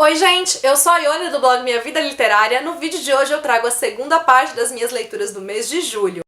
Oi gente, eu sou a Ione do blog Minha Vida Literária. No vídeo de hoje eu trago a segunda parte das minhas leituras do mês de julho.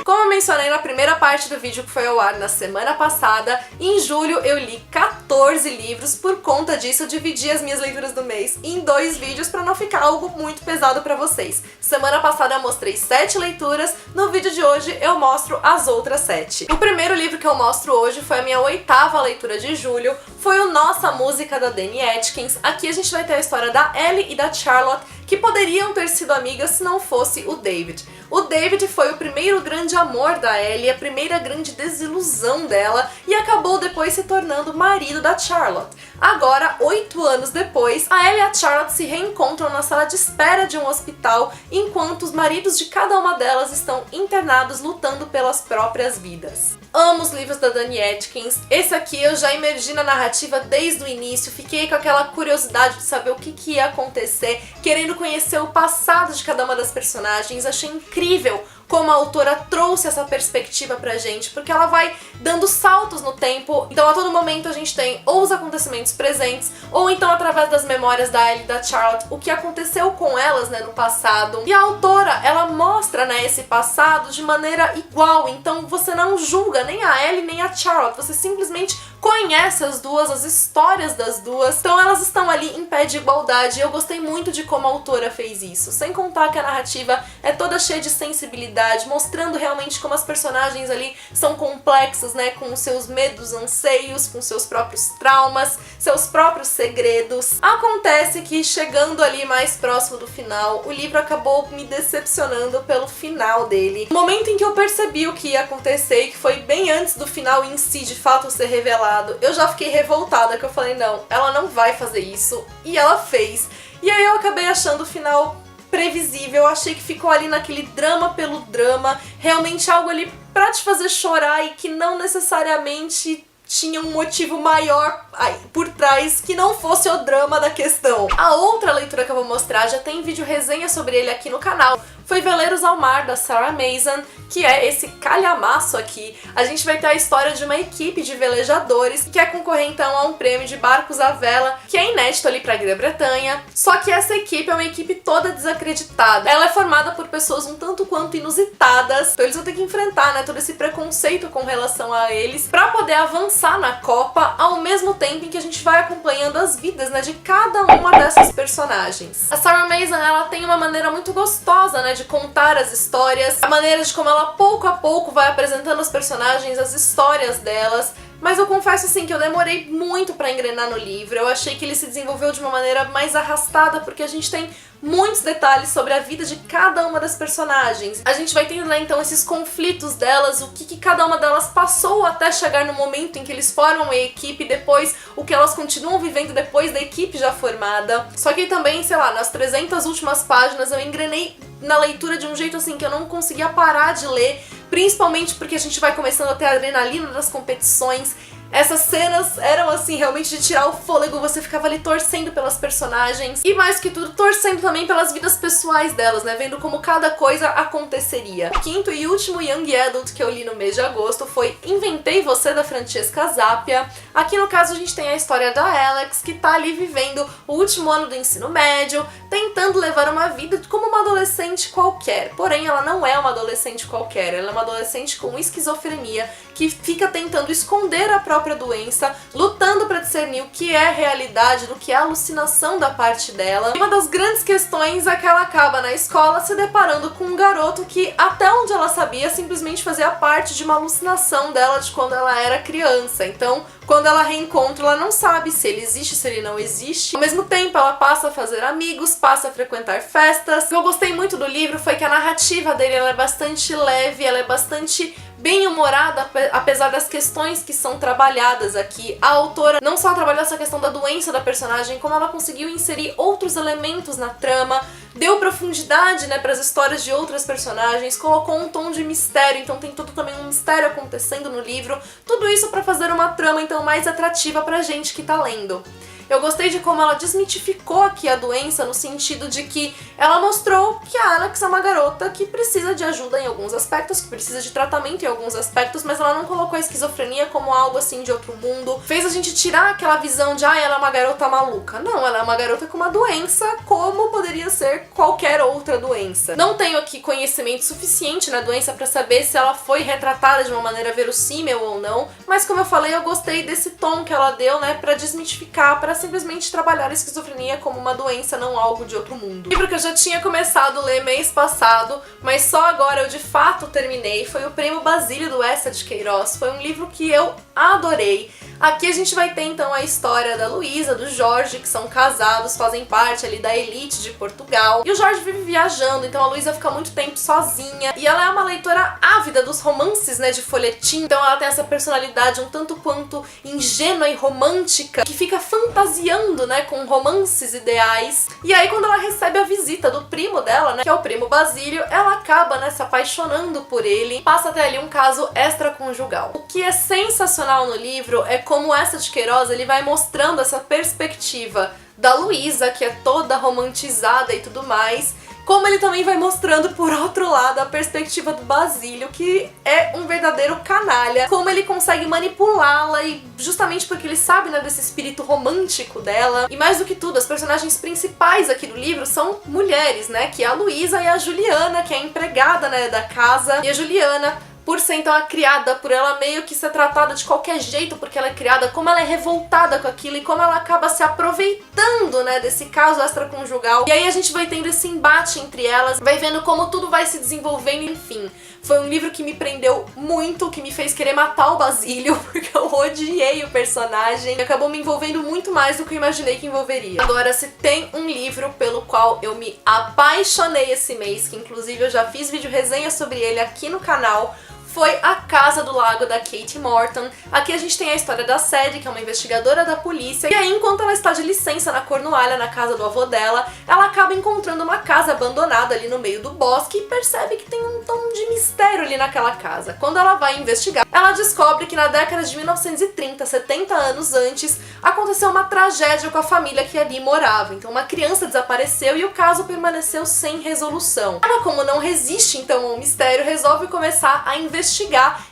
Como eu mencionei na primeira parte do vídeo que foi ao ar na semana passada, em julho eu li 14 livros. Por conta disso eu dividi as minhas leituras do mês em 2 vídeos para não ficar algo muito pesado para vocês. Semana passada eu mostrei 7 leituras, no vídeo de hoje eu mostro as outras 7. O primeiro livro que eu mostro hoje foi a minha 8ª leitura de julho, foi o Nossa Música da Dani Atkins. Aqui a gente vai ter a história da Ellie e da Charlotte, que poderiam ter sido amigas se não fosse o David. O David foi o primeiro grande amor da Ellie, a primeira grande desilusão dela, e acabou depois se tornando marido da Charlotte. Agora, 8 anos depois, a Ellie e a Charlotte se reencontram na sala de espera de um hospital, enquanto os maridos de cada uma delas estão internados lutando pelas próprias vidas. Amo os livros da Dani Atkins. Esse aqui eu já imergi na narrativa desde o início, fiquei com aquela curiosidade de saber o que ia acontecer, querendo conhecer o passado de cada uma das personagens. Achei incrível como a autora trouxe essa perspectiva pra gente, porque ela vai dando saltos no tempo, então a todo momento a gente tem ou os acontecimentos presentes, ou então através das memórias da Ellie e da Charlotte, o que aconteceu com elas, no passado. E a autora, ela mostra, esse passado de maneira igual, então você não julga nem a Ellie nem a Charlotte, você simplesmente conhece as duas, as histórias das duas, então elas estão ali em pé de igualdade, e eu gostei muito de como a autora fez isso, sem contar que a narrativa é toda cheia de sensibilidade, mostrando realmente como as personagens ali são complexas, com seus medos, anseios, com seus próprios traumas, seus próprios segredos. Acontece que chegando ali mais próximo do final, o livro acabou me decepcionando pelo final dele. No momento em que eu percebi o que ia acontecer, que foi bem antes do final em si de fato ser revelado, eu já fiquei revoltada, que eu falei, não, ela não vai fazer isso, e ela fez. E aí eu acabei achando o final previsível, eu achei que ficou ali naquele drama pelo drama, realmente algo ali pra te fazer chorar e que não necessariamente tinha um motivo maior por trás que não fosse o drama da questão. A outra leitura que eu vou mostrar, já tem vídeo resenha sobre ele aqui no canal, foi Veleiros ao Mar, da Sarah Mason, que é esse calhamaço aqui. A gente vai ter a história de uma equipe de velejadores que quer concorrer então a um prêmio de barcos à vela, que é inédito ali pra Grã-Bretanha, só que essa equipe é uma equipe toda desacreditada. Ela é formada por pessoas um tanto quanto inusitadas, então eles vão ter que enfrentar, todo esse preconceito com relação a eles, pra poder avançar na Copa, ao mesmo tempo em que a gente vai acompanhando as vidas, de cada uma dessas personagens. A Sarah Mason, ela tem uma maneira muito gostosa, de contar as histórias, a maneira de como ela pouco a pouco vai apresentando os personagens, as histórias delas. Mas eu confesso assim que eu demorei muito pra engrenar no livro, eu achei que ele se desenvolveu de uma maneira mais arrastada, porque a gente tem muitos detalhes sobre a vida de cada uma das personagens. A gente vai tendo, então, esses conflitos delas, o que cada uma delas passou até chegar no momento em que eles formam a equipe, depois o que elas continuam vivendo depois da equipe já formada. Só que também, sei lá, nas 300 últimas páginas eu engrenei na leitura de um jeito assim que eu não conseguia parar de ler, principalmente porque a gente vai começando a ter a adrenalina das competições. Essas cenas eram assim, realmente de tirar o fôlego, você ficava ali torcendo pelas personagens e mais que tudo, torcendo também pelas vidas pessoais delas, vendo como cada coisa aconteceria. O quinto e último Young Adult que eu li no mês de agosto foi Inventei Você, da Francesca Zappia. Aqui no caso a gente tem a história da Alex, que tá ali vivendo o último ano do ensino médio, tentando levar uma vida como uma adolescente qualquer. Porém, ela não é uma adolescente qualquer, ela é uma adolescente com esquizofrenia, que fica tentando esconder a própria doença, lutando para discernir o que é realidade do que é alucinação da parte dela. E uma das grandes questões é que ela acaba na escola se deparando com um garoto que, até onde ela sabia, simplesmente fazia parte de uma alucinação dela de quando ela era criança. Então, quando ela reencontra, ela não sabe se ele existe, se ele não existe. Ao mesmo tempo, ela passa a fazer amigos, passa a frequentar festas. O que eu gostei muito do livro foi que a narrativa dele ela é bastante leve, ela é bastante bem-humorada, apesar das questões que são trabalhadas aqui. A autora não só trabalhou essa questão da doença da personagem, como ela conseguiu inserir outros elementos na trama, deu profundidade, para as histórias de outras personagens, colocou um tom de mistério, então tem todo também um mistério acontecendo no livro, tudo isso para fazer uma trama então mais atrativa pra gente que tá lendo. Eu gostei de como ela desmitificou aqui a doença, no sentido de que ela mostrou que a Alex é uma garota que precisa de ajuda em alguns aspectos, que precisa de tratamento em alguns aspectos, mas ela não colocou a esquizofrenia como algo assim de outro mundo. Fez a gente tirar aquela visão de ela é uma garota maluca. Não, ela é uma garota com uma doença, como poderia ser qualquer outra doença. Não tenho aqui conhecimento suficiente na doença pra saber se ela foi retratada de uma maneira verossímil ou não, mas como eu falei, eu gostei desse tom que ela deu, né, pra desmitificar, pra simplesmente trabalhar a esquizofrenia como uma doença, não algo de outro mundo. Livro que eu já tinha começado a ler mês passado, mas só agora eu de fato terminei, foi o Primo Basílio do Eça de Queiroz. Foi um livro que eu adorei. Aqui a gente vai ter então a história da Luísa, do Jorge, que são casados, fazem parte ali da elite de Portugal. E o Jorge vive viajando, então a Luísa fica muito tempo sozinha. E ela é uma leitora ávida dos romances, né, de folhetim. Então ela tem essa personalidade um tanto quanto ingênua e romântica, que fica fantasiando, né, com romances ideais. E aí quando ela recebe a visita do primo dela, né, que é o Primo Basílio, ela acaba, né, se apaixonando por ele. Passa até ali um caso extraconjugal. O que é sensacional no livro é como Eça de Queiroz, ele vai mostrando essa perspectiva da Luísa, que é toda romantizada e tudo mais, como ele também vai mostrando, por outro lado, a perspectiva do Basílio, que é um verdadeiro canalha, como ele consegue manipulá-la, e justamente porque ele sabe, né, desse espírito romântico dela. E mais do que tudo, as personagens principais aqui do livro são mulheres, né, que é a Luísa e a Juliana, que é a empregada, né, da casa. E a Juliana, por ser então a criada, por ela meio que ser tratada de qualquer jeito porque ela é criada, como ela é revoltada com aquilo e como ela acaba se aproveitando, né, desse caso extraconjugal. E aí a gente vai tendo esse embate entre elas, vai vendo como tudo vai se desenvolvendo, enfim. Foi um livro que me prendeu muito, que me fez querer matar o Basílio, porque eu odiei o personagem. E acabou me envolvendo muito mais do que eu imaginei que envolveria. Agora, se tem um livro pelo qual eu me apaixonei esse mês, que inclusive eu já fiz vídeo resenha sobre ele aqui no canal, foi A Casa do Lago, da Kate Morton. Aqui a gente tem a história da Sadie, que é uma investigadora da polícia, e aí enquanto ela está de licença na Cornualha, na casa do avô dela, ela acaba encontrando uma casa abandonada ali no meio do bosque e percebe que tem um tom de mistério ali naquela casa. Quando ela vai investigar, ela descobre que na década de 1930, 70 anos antes, aconteceu uma tragédia com a família que ali morava. Então uma criança desapareceu e o caso permaneceu sem resolução. Ela, como não resiste então ao mistério, resolve começar a investigar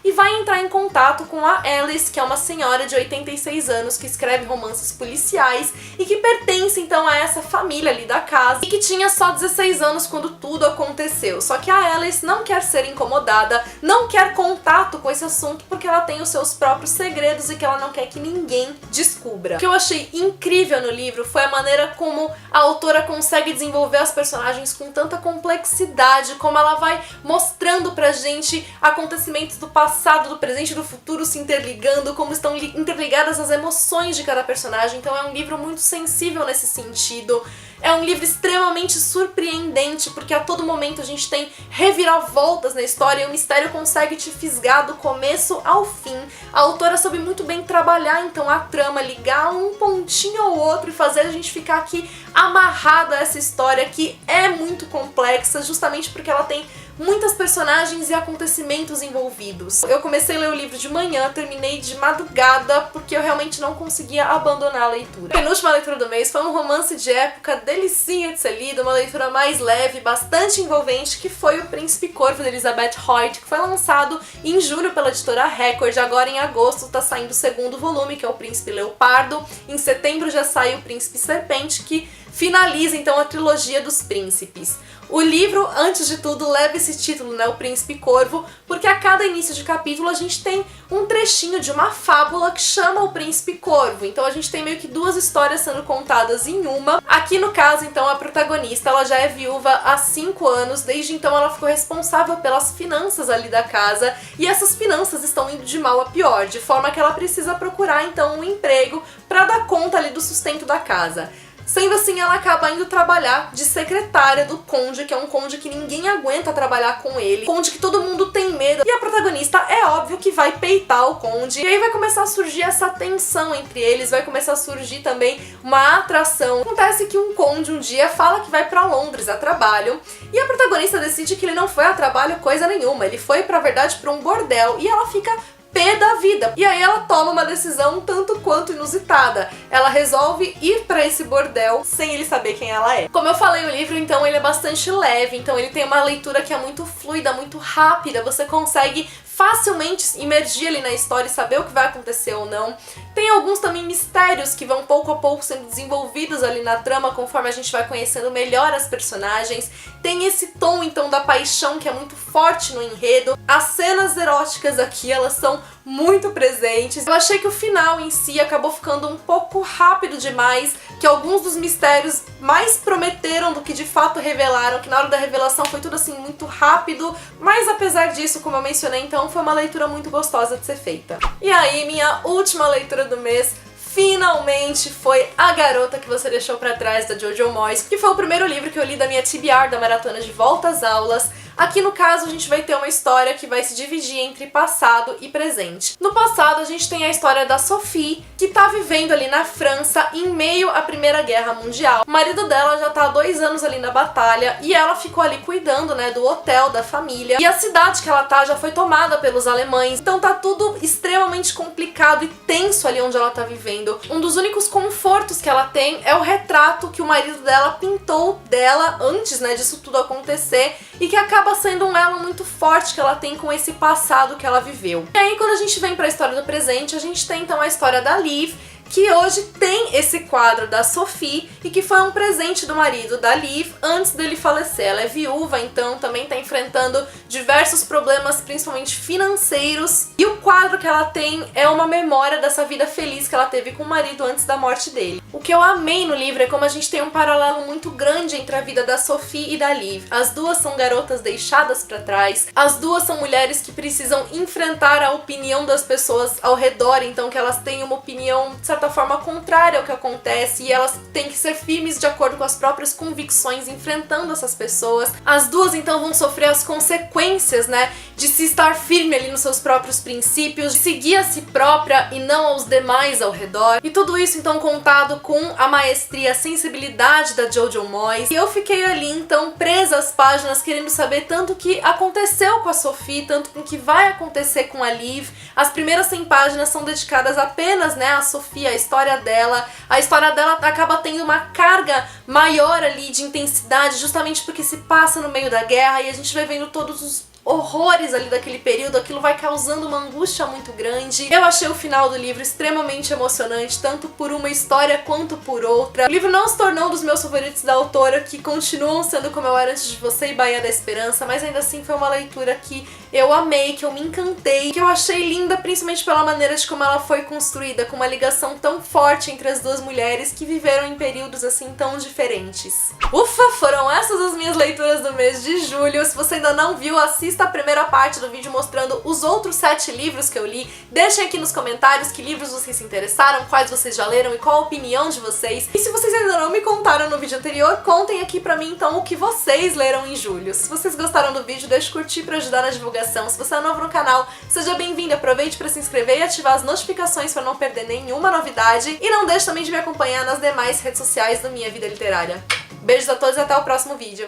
e vai entrar em contato com a Alice, que é uma senhora de 86 anos que escreve romances policiais e que pertence então a essa família ali da casa e que tinha só 16 anos quando tudo aconteceu. Só que a Alice não quer ser incomodada, não quer contato com esse assunto porque ela tem os seus próprios segredos e que ela não quer que ninguém descubra. O que eu achei incrível no livro foi a maneira como a autora consegue desenvolver as personagens com tanta complexidade, como ela vai mostrando pra gente acontecimentos do passado, do presente e do futuro se interligando, como estão interligadas as emoções de cada personagem. Então é um livro muito sensível nesse sentido. É um livro extremamente surpreendente, porque a todo momento a gente tem reviravoltas na história e o mistério consegue te fisgar do começo ao fim. A autora soube muito bem trabalhar então a trama, ligar um pontinho ao outro e fazer a gente ficar aqui amarrado a essa história que é muito complexa, justamente porque ela tem muitas personagens e acontecimentos envolvidos. Eu comecei a ler o livro de manhã, terminei de madrugada, porque eu realmente não conseguia abandonar a leitura. A penúltima leitura do mês foi um romance de época, delicinha de ser lido, uma leitura mais leve, bastante envolvente, que foi O Príncipe Corvo, de Elizabeth Hoyt, que foi lançado em julho pela editora Record. Agora em agosto tá saindo o segundo volume, que é O Príncipe Leopardo. Em setembro já sai O Príncipe Serpente, que finaliza então a trilogia dos príncipes. O livro, antes de tudo, leva esse título, né, O Príncipe Corvo, porque a cada início de capítulo a gente tem um trechinho de uma fábula que chama O Príncipe Corvo. Então a gente tem meio que duas histórias sendo contadas em uma. Aqui no caso, então, a protagonista, ela já é viúva há 5 anos, desde então ela ficou responsável pelas finanças ali da casa, e essas finanças estão indo de mal a pior, de forma que ela precisa procurar então um emprego para dar conta ali do sustento da casa. Sendo assim, ela acaba indo trabalhar de secretária do conde, que é um conde que ninguém aguenta trabalhar com ele, conde que todo mundo tem medo, e a protagonista é óbvio que vai peitar o conde, e aí vai começar a surgir essa tensão entre eles, vai começar a surgir também uma atração. Acontece que um conde um dia fala que vai pra Londres a trabalho, e a protagonista decide que ele não foi a trabalho coisa nenhuma, ele foi, pra verdade, pra um bordel, e ela fica pé da vida. E aí ela toma uma decisão tanto quanto inusitada. Ela resolve ir pra esse bordel sem ele saber quem ela é. Como eu falei, o livro, então, ele é bastante leve, então ele tem uma leitura que é muito fluida, muito rápida, você consegue facilmente imergir ali na história e saber o que vai acontecer ou não. Tem alguns também mistérios que vão pouco a pouco sendo desenvolvidos ali na trama conforme a gente vai conhecendo melhor as personagens. Tem esse tom então da paixão que é muito forte no enredo. As cenas eróticas aqui, elas são muito presentes. Eu achei que o final em si acabou ficando um pouco rápido demais, que alguns dos mistérios mais prometeram do que de fato revelaram, que na hora da revelação foi tudo assim muito rápido, mas apesar disso, como eu mencionei, então foi uma leitura muito gostosa de ser feita. E aí, minha última leitura do mês finalmente foi A Garota que Você Deixou Pra Trás, da Jojo Moyes, que foi o primeiro livro que eu li da minha TBR, da Maratona de Volta às Aulas. Aqui no caso a gente vai ter uma história que vai se dividir entre passado e presente. No passado a gente tem a história da Sophie, que tá vivendo ali na França em meio à Primeira Guerra Mundial. O marido dela já tá há 2 anos ali na batalha e ela ficou ali cuidando, né, do hotel da família. E a cidade que ela tá já foi tomada pelos alemães, então tá tudo extremamente complicado e tenso ali onde ela tá vivendo. Um dos únicos confortos que ela tem é o retrato que o marido dela pintou dela antes, né, disso tudo acontecer, e que acaba sendo um elo muito forte que ela tem com esse passado que ela viveu. E aí, quando a gente vem pra história do presente, a gente tem então a história da Liv, que hoje tem esse quadro da Sophie e que foi um presente do marido da Liv antes dele falecer. Ela é viúva, então também tá enfrentando diversos problemas, principalmente financeiros, e o quadro que ela tem é uma memória dessa vida feliz que ela teve com o marido antes da morte dele. O que eu amei no livro é como a gente tem um paralelo muito grande entre a vida da Sophie e da Liv. As duas são garotas deixadas pra trás, as duas são mulheres que precisam enfrentar a opinião das pessoas ao redor, então que elas têm uma opinião, de certa forma, contrária ao que acontece, e elas têm que ser firmes de acordo com as próprias convicções, enfrentando essas pessoas. As duas então vão sofrer as consequências, né, de se estar firme ali nos seus próprios princípios, de seguir a si própria e não aos demais ao redor. E tudo isso então contado com a maestria, a sensibilidade da Jojo Moyes. E eu fiquei ali então presa às páginas, querendo saber tanto o que aconteceu com a Sophie, tanto com o que vai acontecer com a Liv. As primeiras 100 páginas são dedicadas apenas, né, à Sophie, a história dela. A história dela acaba tendo uma carga maior ali de intensidade, justamente porque se passa no meio da guerra e a gente vai vendo todos os horrores ali daquele período, aquilo vai causando uma angústia muito grande. Eu achei o final do livro extremamente emocionante, tanto por uma história quanto por outra. O livro não se tornou um dos meus favoritos da autora, que continuam sendo Como Eu Era Antes de Você e Baía da Esperança, mas ainda assim foi uma leitura que eu amei, que eu me encantei, que eu achei linda, principalmente pela maneira de como ela foi construída, com uma ligação tão forte entre as duas mulheres que viveram em períodos assim tão diferentes. Ufa, foram essas as minhas leituras do mês de julho. Se você ainda não viu, assista a primeira parte do vídeo mostrando os outros 7 livros que eu li. Deixem aqui nos comentários que livros vocês se interessaram, quais vocês já leram e qual a opinião de vocês. E se vocês ainda não me contaram no vídeo anterior, contem aqui pra mim então o que vocês leram em julho. Se vocês gostaram do vídeo, deixe curtir pra ajudar na divulgação. Se você é novo no canal, seja bem-vindo, aproveite pra se inscrever e ativar as notificações pra não perder nenhuma novidade. E não deixe também de me acompanhar nas demais redes sociais do Minha Vida Literária. Beijos a todos e até o próximo vídeo.